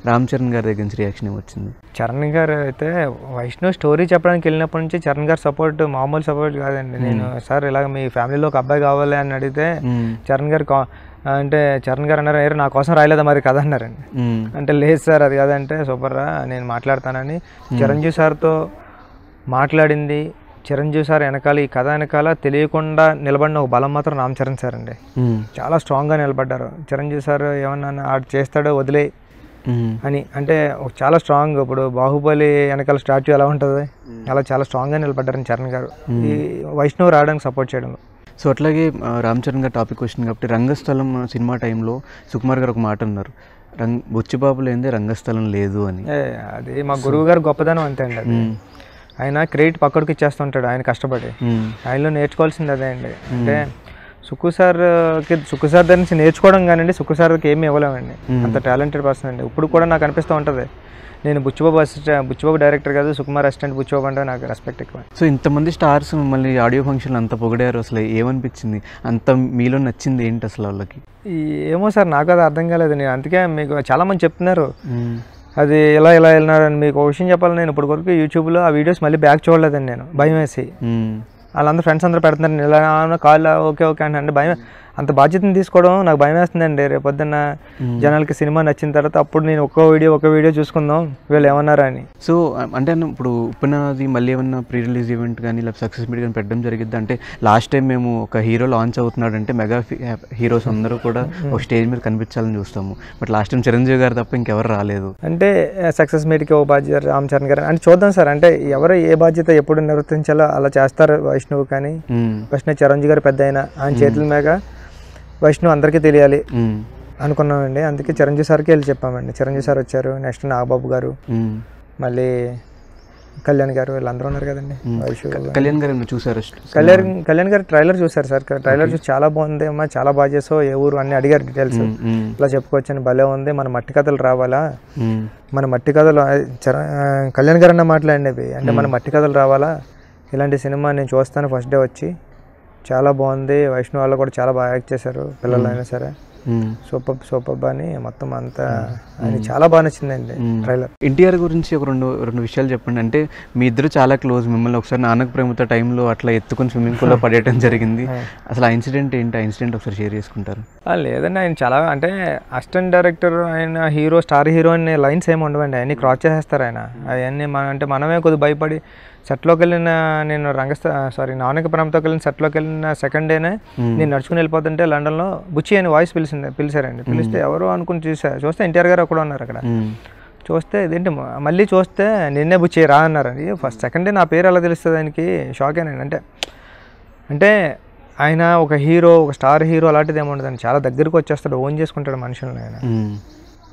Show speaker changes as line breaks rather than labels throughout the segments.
రామ్ చరణ్ గారి దగ్గర నుంచి రియాక్షన్ ఏమొచ్చింది?
చరణ్ గారు అయితే వైష్ణవ్ స్టోరీ చెప్పడానికి వెళ్ళినప్పటి నుంచి చరణ్ గారు సపోర్ట్ మామూలు సపోర్ట్ కాదండి. నేను సార్ ఇలాగ మీ ఫ్యామిలీలో ఒక అబ్బాయి కావాలి అని అడిగితే చరణ్ గారు అంటే చరణ్ గారు అన్నారు, నా కోసం రాయలేదా మరి కథ అన్నారండి. అంటే లేదు సార్ అది కాదంటే సూపర్ రా నేను మాట్లాడతానని చిరంజీవి సార్తో మాట్లాడింది. చిరంజీవి సార్ వెనకాల ఈ కథ వెనకాల తెలియకుండా నిలబడిన ఒక బలం మాత్రం రామ్ చరణ్ సార్ అండి. చాలా స్ట్రాంగ్గా నిలబడ్డారు. చిరంజీవి సార్ ఏమన్నా ఆడు చేస్తాడో వదిలే అని అంటే చాలా స్ట్రాంగ్. ఇప్పుడు బాహుబలి వెనకాల స్టాచ్యూ ఎలా ఉంటుంది అలా చాలా స్ట్రాంగ్గా నిలబడ్డారని చరణ్ గారు ఈ వైష్ణవ్ రావడానికి సపోర్ట్ చేయడంలో.
సో అట్లాగే రామ్ చరణ్ గారు టాపిక్ వచ్చింది కాబట్టి రంగస్థలం సినిమా టైంలో సుకుమార్ గారు ఒక మాట అన్నారు, బుచ్చిబాబు లేనిదే రంగస్థలం లేదు అని.
అది మా గురువు గారు గొప్పదనం అంతే అండి. అది ఆయన క్రెడిట్ పక్కడికి ఇచ్చేస్తుంటాడు ఆయన కష్టపడి. ఆయనలో నేర్చుకోవాల్సింది అదే అండి. అంటే సుక్కు సార్ దగ్గర నుంచి నేర్చుకోవడం కానివ్వండి, సుక్కు సార్కి ఏమీ ఇవ్వలేమండి. అంత టాలెంటెడ్ పర్సన్ అండి. ఇప్పుడు కూడా నాకు అనిపిస్తూ ఉంటుంది నేను బుచ్చిబాబు డైరెక్టర్ కాదు, సుకుమార్ అసిస్టెంట్ బుచ్చిబాబు అంటే నాకు రెస్పెక్ట్ ఎక్కువ.
సో ఇంతమంది స్టార్స్ మిమ్మల్ని ఆడియో ఫంక్షన్లు అంత పొగిడారు, అసలు ఏమనిపించింది? అంత మీలో నచ్చింది ఏంటి అసలు వాళ్ళకి?
ఏమో సార్ నాకు అది అర్థం కాలేదు. నేను అందుకే మీకు చాలామంది చెప్తున్నారు అది ఇలా వెళ్ళినారని. మీకు ఒక విషయం చెప్పాలి, నేను ఇప్పుడు వరకు యూట్యూబ్లో ఆ వీడియోస్ మళ్ళీ బ్యాక్ చూడలేదండి. నేను భయం వేసి వాళ్ళందరూ ఫ్రెండ్స్ అందరూ పెడుతున్నారు ఇలా కాల్ ఓకే అంటే భయం. అంత బాధ్యతను తీసుకోవడం నాకు భయం వేస్తుందండి. రేపొద్దున్న జనాలకి సినిమా నచ్చిన తర్వాత అప్పుడు నేను ఒక వీడియో చూసుకుందాం వీళ్ళు ఏమన్నారా అని.
సో అంటే ఇప్పుడు ఉప్పనాది మళ్ళీ ఏమన్నా ప్రీ రిలీజ్ ఈవెంట్ కానీ లేదా సక్సెస్ మీట్ కానీ పెట్టడం జరిగింది అంటే లాస్ట్ టైం మేము ఒక హీరో లాంచ్ అవుతున్నాడు అంటే మెగా హీరోస్ అందరూ కూడా ఒక స్టేజ్ మీద కనిపించాలని చూస్తాము. బట్ లాస్ట్ టైం చిరంజీవి గారు తప్ప ఇంకెవరు రాలేదు.
అంటే సక్సెస్ మీట్కి ఓ బాధ్యత రామ్ చరణ్ గారు అని చూద్దాం సార్. అంటే ఎవరు ఏ బాధ్యత ఎప్పుడు నిర్వర్తించాలో అలా చేస్తారు. వైష్ణవ్ కానీ వైష్ణవ్ చిరంజీవి గారు పెద్ద అయినా ఆయన చేతుల మీద వైష్ణవ్ అందరికీ తెలియాలి అనుకున్నామండి. అందుకే చిరంజీవి సార్కి వెళ్ళి చెప్పామండి. చిరంజీవి సార్ వచ్చారు, నెక్స్ట్ నాగబాబు గారు, మళ్ళీ కళ్యాణ్ గారు, వీళ్ళందరూ ఉన్నారు కదండి.
కళ్యాణ్ గారు చూసారు?
కళ్యాణ్ గారు ట్రైలర్ చూసారు సార్. ట్రైలర్ చూసి చాలా బాగుంది అమ్మా, చాలా బాగా చేసావు, ఏ ఊరు అన్ని అడిగారు డీటెయిల్స్. ఇట్లా చెప్పుకోవచ్చని భలే ఉంది, మన మట్టి కథలు రావాలా, మన మట్టి కథలు కళ్యాణ్ గారు అన్న మాట్లాడినవి అంటే మన మట్టి కథలు రావాలా, ఇలాంటి సినిమా నేను చూస్తాను ఫస్ట్ డే వచ్చి, చాలా బాగుంది, వైష్ణవ్ వాళ్ళు కూడా చాలా బాగా యాక్ట్ చేశారు, పిల్లలైనా సరే సూపర్ అని మొత్తం అంతా ఆయన చాలా బాగా నచ్చిందండి ట్రైలర్.
ఎన్టీఆర్ గురించి ఒక రెండు విషయాలు చెప్పండి. అంటే మీ ఇద్దరు చాలా క్లోజ్, మిమ్మల్ని ఒకసారి నాన్నకు ప్రేమతో టైంలో అట్లా ఎత్తుకొని స్విమ్మింగ్ పూల్లో పడేయడం జరిగింది. అసలు ఆ ఇన్సిడెంట్ ఏంటి? ఆ ఇన్సిడెంట్ ఒకసారి షేర్ చేసుకుంటారు?
లేదండి, ఆయన చాలా అంటే అసిస్టెంట్ డైరెక్టర్, ఆయన హీరో స్టార్ హీరో అనే లైన్స్ ఏమి ఉండవండి. అవన్నీ క్రాస్ చేసేస్తారు ఆయన. అవన్నీ అంటే మనమే కొద్దిగా భయపడి సెట్లోకి వెళ్ళిన నేను నాన్నకి ప్రేమతోకి వెళ్ళిన సెట్లోకి వెళ్ళిన సెకండ్ డేనే నేను నడుచుకుని వెళ్ళిపోతుంటే లండన్లో బుచ్చి అని వాయిస్ పిలిచారండి. పిలిస్తే ఎవరు అనుకుని చూస్తే ఎన్టీఆర్ గారు అక్కడ ఉన్నారు. అక్కడ చూస్తే ఇదేంటి మళ్ళీ చూస్తే నిన్నే బుచ్చి రా అన్నారండి. ఫస్ట్ సెకండ్ డే నా పేరు ఎలా తెలుస్తుంది ఆయనకి? షాక్ అయినండి. అంటే ఆయన ఒక హీరో, ఒక స్టార్ హీరో అలాంటిది ఏముండదండి. చాలా దగ్గరకు వచ్చేస్తాడు, ఓన్ చేసుకుంటాడు మనుషులను ఆయన.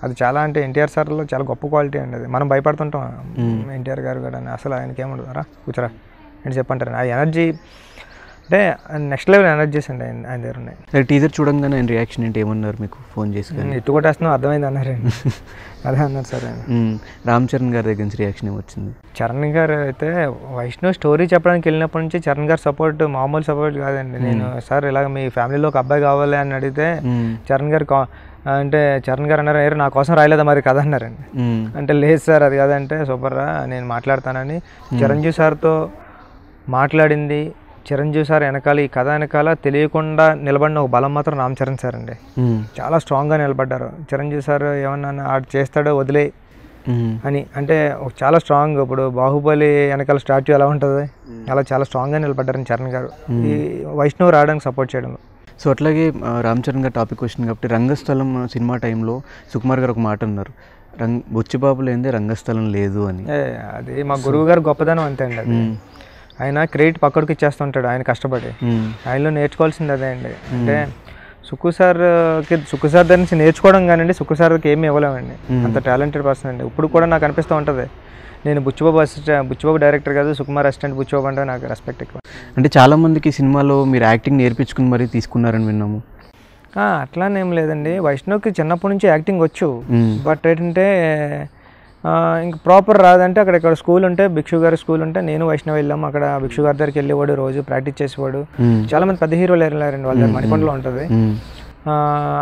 అది చాలా అంటే ఎన్టీఆర్ సార్లో చాలా గొప్ప క్వాలిటీ అండి. అది మనం భయపడుతుంటాం ఎన్టీఆర్ గారు కూడా అసలు ఆయనకి ఏముండదు, రా కూర్చోరా అని చెప్పంటారు. ఆ ఎనర్జీ అంటే నెక్స్ట్ లెవెల్ ఎనర్జీస్ అండి ఆయన దగ్గర ఉన్నాయి.
టీజర్ చూడంగానే ఆయన రియాక్షన్ ఏంటి? ఏమన్నారు మీకు? ఫోన్ చేసి
ఇటు కొట్టేస్తున్నాం అర్థమైంది అన్నారండి. అదే అన్నారు సార్ ఆయన.
రామ్ చరణ్ గారి దగ్గర నుంచి రియాక్షన్ ఏమొచ్చింది?
చరణ్ గారు అయితే వైష్ణవ్ స్టోరీ చెప్పడానికి వెళ్ళినప్పటి నుంచి చరణ్ గారు సపోర్ట్ మామూలు సపోర్ట్ కాదండి. నేను సార్ ఇలాగ మీ ఫ్యామిలీలో ఒక అబ్బాయి కావాలి అని అడిగితే చరణ్ గారు అన్నారు, నా కోసం రాయలేదా మరి కథ అన్నారండి. అంటే లేదు సార్ అది కాదంటే సూపర్ రా నేను మాట్లాడతానని చిరంజీవి సార్తో మాట్లాడింది. చిరంజీవి సార్ వెనకాల ఈ కథ వెనకాల తెలియకుండా నిలబడిన ఒక బలం మాత్రం రామ్ చరణ్ సార్ అండి. చాలా స్ట్రాంగ్గా నిలబడ్డారు. చిరంజీవి సార్ ఏమన్నా ఆడు చేస్తాడో వదిలే అని అంటే చాలా స్ట్రాంగ్. ఇప్పుడు బాహుబలి వెనకాల స్టాచ్యూ ఎలా ఉంటుంది అలా చాలా స్ట్రాంగ్గా నిలబడ్డారని చరణ్ గారు ఈ వైష్ణవ్ రావడానికి సపోర్ట్ చేయడంలో.
సో అట్లాగే రామ్ చరణ్ గారు టాపిక్ వచ్చింది కాబట్టి రంగస్థలం సినిమా టైంలో సుకుమార్ గారు ఒక మాట అన్నారు, బుచ్చిబాబు లేనిదే రంగస్థలం లేదు అని.
అది మా గురువు గారు గొప్పదనం అంతే అండి. అది ఆయన క్రెడిట్ పక్కడికి ఇచ్చేస్తుంటాడు ఆయన కష్టపడి. ఆయనలో నేర్చుకోవాల్సింది అదే అండి. అంటే సుక్కు సార్ దగ్గర నుంచి నేర్చుకోవడం కానివ్వండి, సార్కి ఏమీ ఇవ్వలేమండి. అంత టాలెంటెడ్ పర్సన్ అండి. ఇప్పుడు కూడా నాకు అనిపిస్తూ ఉంటుంది నేను బుచ్చిబాబు డైరెక్టర్ కాదు, సుకుమార్ అసిస్టెంట్ బుచ్చిబాబు అంటే నాకు రెస్పెక్ట్ ఎక్కువ.
అంటే చాలామందికి సినిమాలో మీరు యాక్టింగ్ నేర్పించుకుని మరీ తీసుకున్నారని విన్నాము.
అట్లానేం లేదండి, వైష్ణవ్కి చిన్నప్పటి నుంచి యాక్టింగ్ వచ్చు. బట్ ఏంటంటే ఇంక ప్రాపర్ రాదంటే ఇక్కడ స్కూల్ ఉంటే భిక్షు గారి స్కూల్ ఉంటే నేను వైష్ణవ్ వెళ్ళాము. అక్కడ భిక్షు గారి దగ్గరికి వెళ్ళేవాడు, రోజు ప్రాక్టీస్ చేసేవాడు. చాలా మంది పెద్ద హీరోలు వెళ్ళారండి, వాళ్ళ మణికొండలో ఉంటుంది.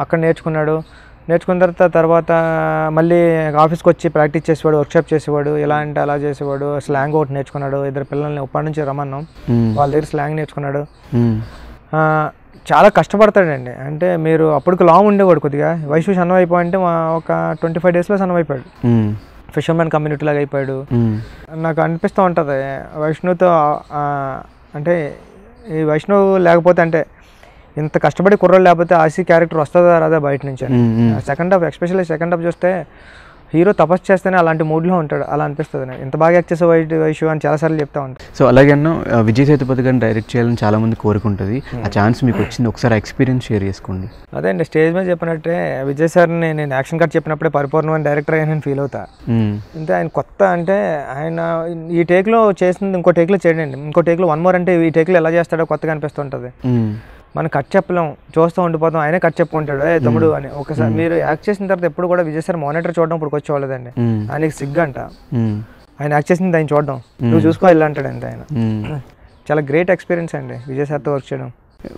అక్కడ నేర్చుకున్నాడు. నేర్చుకున్న తర్వాత మళ్ళీ ఆఫీస్కి వచ్చి ప్రాక్టీస్ చేసేవాడు, వర్క్షాప్ చేసేవాడు, ఎలా అంటే అలా చేసేవాడు. స్లాంగ్ ఒకటి నేర్చుకున్నాడు, 2 పిల్లల్ని ఉప్పటి నుంచి రమ్మన్నాం, వాళ్ళ దగ్గర స్లాంగ్ నేర్చుకున్నాడు. చాలా కష్టపడతాడండి. అంటే మీరు అప్పటికి లాంగ్ ఉండేవాడు కొద్దిగా, వయసు సన్నం అయిపోయింటే ఒక 25 డేస్లో సన్నం అయిపోయాడు, ఫిషర్మెన్ కమ్యూనిటీ లాగా అయిపోయాడు. నాకు అనిపిస్తూ ఉంటుంది వైష్ణవ్తో, అంటే ఈ వైష్ణవ్ లేకపోతే అంటే ఇంత కష్టపడి కుర్రోళ్ళు లేకపోతే ఆసీ క్యారెక్టర్ వస్తుందా రాదా బయట నుంచి. Second half, especially second half చూస్తే హీరో తపస్సు చేస్తేనే అలాంటి మూడ్లో ఉంటాడు, అలా అనిపిస్తుంది నాకు. ఇంత బాగా యాక్ట్ చేసే వైషు అని చాలాసార్లు చెప్తా ఉంటాను.
సో అలాగే విజయ్ సేతుపతి గారిని డైరెక్ట్ చేయాలని చాలా మంది కోరుకుంటుంది, ఆ ఛాన్స్ మీకు వచ్చింది, ఒకసారి ఎక్స్పీరియన్స్ షేర్ చేసుకోండి.
అదే అండి, స్టేజ్ మీద చెప్పినట్టే విజయ్ సార్ని నేను యాక్షన్ కట్ చెప్పినప్పుడే పరిపూర్ణమైన డైరెక్టర్ అయ్యి నేను ఫీల్ అవుతా. అంటే ఆయన కొత్త, అంటే ఆయన ఈ టేక్లో చేసింది ఇంకో టేక్లో చేయడండి, ఇంకో టేక్లో 1 more అంటే ఈ టేక్లో ఎలా చేస్తాడో కొత్తగా అనిపిస్తుంటుంది. మనం కట్ చెప్పలేం, చూస్తూ ఉండిపోతాం, ఆయనే కట్ చెప్పుకుంటాడు ఏ తమ్ముడు అని. ఒకసారి మీరు యాక్ట్ చేసిన తర్వాత ఎప్పుడు కూడా విజయ్ సార్ మానిటర్ చూడడం ఇప్పుడు వచ్చేవాళ్ళదండి, ఆయనకి సిగ్గంట ఆయన యాక్ట్ చేసింది ఆయన చూడడం, నువ్వు చూసుకో ఇలా అంటాడు అంతే. ఆయన చాలా గ్రేట్ ఎక్స్పీరియన్స్ అండి విజయ్ సార్తో వర్క్ చేయడం.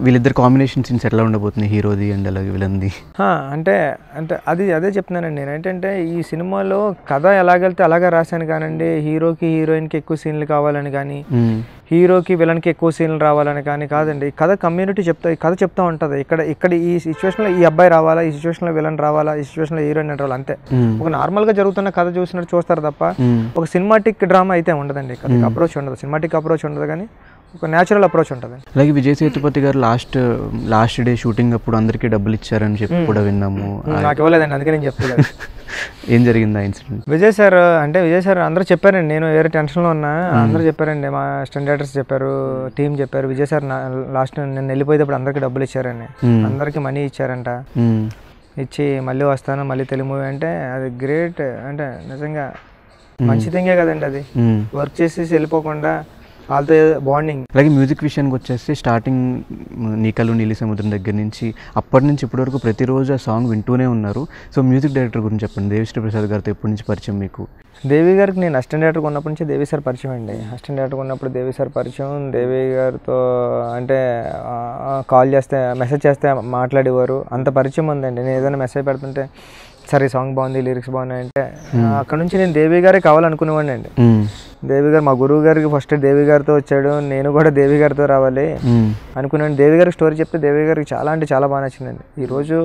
వీళ్ళిద్దరు కాంబినేషన్ సీన్స్ ఎట్లా ఉండబోతుంది, హీరోది అండ్ అలాగే విలన్ది?
అంటే అదే చెప్తున్నానండి నేను. ఏంటంటే ఈ సినిమాలో కథ ఎలాగెళ్తే అలాగే రాశాను కానండి, హీరోకి హీరోయిన్కి ఎక్కువ సీన్లు కావాలని కానీ, హీరోకి విలన్కి ఎక్కువ సీన్లు రావాలని కానీ కాదండి. కథ కమ్యూనిటీ కథ చెప్తూ ఉంటుంది. ఇక్కడ ఈ సిచ్యువేషన్లో ఈ అబ్బాయి రావాలా, ఈ సిచ్యువేషన్లో విలన్ రావాలా, ఈ సిచ్యువేషన్లో హీరోయిన్ రావాలి, అంతే. ఒక నార్మల్గా జరుగుతున్న కథ చూసినట్టు చూస్తారు తప్ప ఒక సినిమాటిక్ డ్రామా అయితే ఉండదండి. కథకి అప్రోచ్ ఉండదు, సినిమాటిక్ అప్రోచ్ ఉండదు, కానీ ఒక న్యాచురల్ అప్రోచ్ ఉంటుంది.
అలాగే విజయ్ సేతుపతి గారు లాస్ట్ డే షూటింగ్ అప్పుడు అందరికీ డబ్బులు ఇచ్చారని చెప్పి కూడా విన్నాము.
నాకు ఇవ్వలేదండి, అందుకే నేను చెప్తాను.
ఏం జరిగింది ఆ ఇన్సిడెంట్?
విజయ్ సార్ అందరూ చెప్పారండి, నేను వేరే టెన్షన్లో ఉన్నా, అందరూ చెప్పారండి, మా స్టంట్ డైరెక్టర్స్ చెప్పారు, టీం చెప్పారు, విజయ్ సార్ లాస్ట్ నేను వెళ్ళిపోయేటప్పుడు అందరికీ డబ్బులు ఇచ్చారని, అందరికీ మనీ ఇచ్చారంట. ఇచ్చి మళ్ళీ వస్తాను, మళ్ళీ తెలుగు మూవీ అంటే అది గ్రేట్, అంటే నిజంగా మంచి థింగే కదండి అది. వర్క్ చేసేసి వెళ్ళిపోకుండా వాళ్ళతో బాండింగ్.
అలాగే మ్యూజిక్ విషయానికి వచ్చేసి స్టార్టింగ్ నీకలు నీలి సముద్రం దగ్గర నుంచి అప్పటి నుంచి ఇప్పటి వరకు ప్రతిరోజు ఆ సాంగ్ వింటూనే ఉన్నారు. సో మ్యూజిక్ డైరెక్టర్ గురించి చెప్పండి, దేవిశ్రీ ప్రసాద్ గారితో ఎప్పటి నుంచి పరిచయం మీకు?
దేవి గారికి నేను అసిస్టెంట్ డైరెక్టర్ ఉన్నప్పటి నుంచి దేవి సార్ పరిచయం అండి. అసిస్టెంట్ డైరెక్టర్ ఉన్నప్పుడు దేవి సార్ పరిచయం. దేవి గారితో అంటే కాల్ చేస్తే, మెసేజ్ చేస్తే మాట్లాడేవారు, అంత పరిచయం ఉందండి. నేను ఏదైనా మెసేజ్ పెడుతుంటే సరే సాంగ్ బాగుంది, లిరిక్స్ బాగున్నాయి అంటే అక్కడ నుంచి నేను దేవి గారే కావాలనుకునేవాడిని అండి. దేవి గారు మా గురువు గారికి ఫస్ట్ దేవి గారితో వచ్చాడు, నేను కూడా దేవి గారితో రావాలి అనుకున్నాను. దేవి గారికి స్టోరీ చెప్తే దేవి గారికి చాలా అంటే చాలా బాగా నచ్చిందండి. ఈరోజు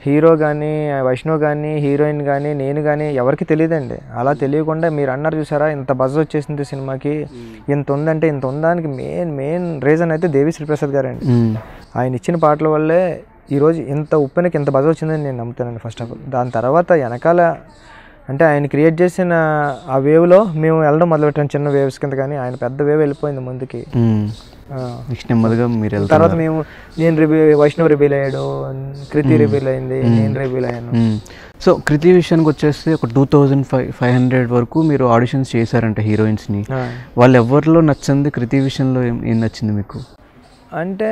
హీరో కానీ, వైష్ణవ్ కానీ, హీరోయిన్ కానీ, నేను కానీ ఎవరికి తెలియదండి. అలా తెలియకుండా మీరు అన్నారు చూసారా, ఇంత బజ్ వచ్చేసింది సినిమాకి, ఇంత ఉందంటే ఇంత ఉందానికి మెయిన్ రీజన్ అయితే దేవిశ్రీ ప్రసాద్ గారు అండి. ఆయన ఇచ్చిన పాటల వల్లే ఈరోజు ఇంత ఉప్పెనకి ఇంత బజ్ వచ్చిందని నేను నమ్ముతానండి ఫస్ట్ ఆఫ్ ఆల్. దాని తర్వాత వెనకాల అంటే ఆయన క్రియేట్ చేసిన ఆ వేవ్లో మేము వెళ్ళడం మొదలుపెట్టాం, చిన్న వేవ్స్ కింద, కానీ ఆయన పెద్ద వేవ్ వెళ్ళిపోయింది ముందుకి.
నెమ్మదిగా మీరు
తర్వాత నేను వైష్ణవ్ రివీల్ అయ్యాడు, కృతి రివీల్ అయింది, నేను రివీల్ అయ్యాను.
సో కృతి విషయానికి వచ్చేసి ఒక 2500 వరకు మీరు ఆడిషన్స్ చేశారంట హీరోయిన్స్ని. వాళ్ళు ఎవరిలో నచ్చింది, కృతి విషయంలో ఏం నచ్చింది మీకు?
అంటే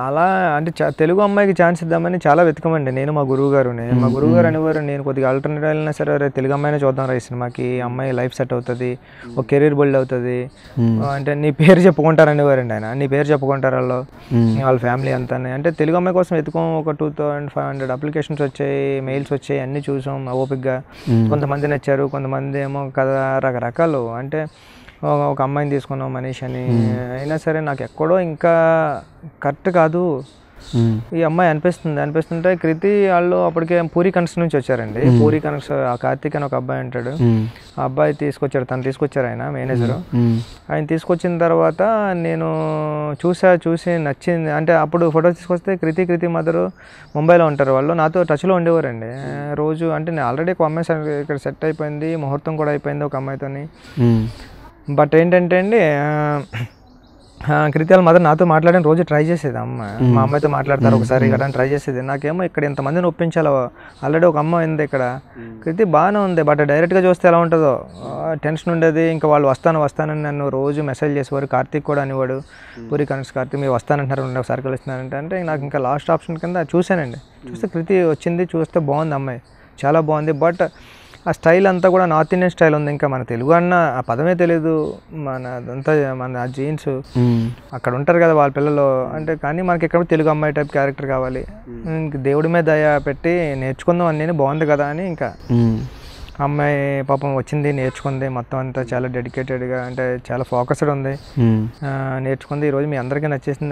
అలా అంటే తెలుగు అమ్మాయికి ఛాన్స్ ఇద్దామని చాలా వెతకమండి నేను, మా గురువు గారు అనేవారు, నేను కొద్దిగా ఆల్టర్నేటివ్ వెళ్ళినా సరే తెలుగు అమ్మాయినే చూద్దాం రా ఈ సినిమాకి, అమ్మాయి లైఫ్ సెట్ అవుతుంది, ఒక కెరీర్ బిల్డ్ అవుతుంది, అంటే నీ పేరు చెప్పుకుంటారు అనేవారండి ఆయన. నీ పేరు చెప్పుకుంటారు వాళ్ళ ఫ్యామిలీ అంతా. అంటే తెలుగు అమ్మాయి కోసం వెతుకోం, ఒక 2500 అప్లికేషన్స్ వచ్చాయి, మెయిల్స్ వచ్చాయి, అన్నీ చూసాం ఓపిక్గా. కొంతమంది నచ్చారు, కొంతమంది ఏమో కదా రకరకాలు. అంటే ఒక అమ్మాయిని తీసుకున్నాం మనీష్ అని, అయినా సరే నాకు ఎక్కడో ఇంకా కరెక్ట్ కాదు ఈ అమ్మాయి అనిపిస్తుంటే కృతి వాళ్ళు అప్పటికే పూరి కనెక్షన్ నుంచి వచ్చారండి. పూరి కనెక్షన్ కార్తీక్ అని ఒక అబ్బాయి ఉంటాడు, ఆ అబ్బాయి తను తీసుకొచ్చారు ఆయన మేనేజరు. ఆయన తీసుకొచ్చిన తర్వాత నేను చూసి నచ్చింది. అంటే అప్పుడు ఫోటో తీసుకొస్తే కృతి మదరు ముంబైలో ఉంటారు, వాళ్ళు నాతో టచ్లో ఉండేవారండి రోజు. అంటే నేను ఆల్రెడీ ఒక అమ్మాయి ఇక్కడ సెట్ అయిపోయింది, ముహూర్తం కూడా అయిపోయింది ఒక అమ్మాయితోని. బట్ ఏంటంటే అండి కృతి వాళ్ళ మదర్ నాతో మాట్లాడని రోజు ట్రై చేసేది అమ్మ, మా అమ్మాయితో మాట్లాడతారు ఒకసారి కదా ట్రై చేసేది. నాకేమో ఇక్కడ ఇంతమందిని ఒప్పించాలో, ఆల్రెడీ ఒక అమ్మ ఉంది ఇక్కడ, కృతి బాగానే ఉంది, బట్ డైరెక్ట్గా చూస్తే ఎలా ఉంటుందో టెన్షన్ ఉండేది. ఇంకా వాళ్ళు వస్తానని నన్ను రోజు మెసేజ్ చేసేవారు. కార్తీక్ కూడా అనేవాడు, పూరి కనెక్ట్స్ కార్తీక్ మీరు వస్తానంటున్నారు, ఒకసారి కలుస్తున్నారంటే. అంటే నాకు ఇంకా లాస్ట్ ఆప్షన్ కింద చూశానండి. చూస్తే కృతి వచ్చింది, చూస్తే బాగుంది అమ్మాయి, చాలా బాగుంది. బట్ ఆ స్టైల్ అంతా కూడా నార్త్ ఇండియన్ స్టైల్ ఉంది. ఇంకా మన తెలుగు అన్న ఆ పదమే తెలియదు, అదంతా మన జీన్స్ అక్కడ ఉంటారు కదా వాళ్ళ పిల్లలు అంటే. కానీ మనకి ఇక్కడ తెలుగు అమ్మాయి టైప్ క్యారెక్టర్ కావాలి, ఇంక దేవుడి మీద దయ పెట్టి నేర్చుకుందాం అని నేను, బాగుంది కదా అని. ఇంకా అమ్మాయి పాపం వచ్చింది, నేర్చుకుంది, మొత్తం అంతా చాలా డెడికేటెడ్గా అంటే చాలా ఫోకస్డ్ ఉంది, నేర్చుకుంది. ఈరోజు మీ అందరికీ నచ్చేసింది.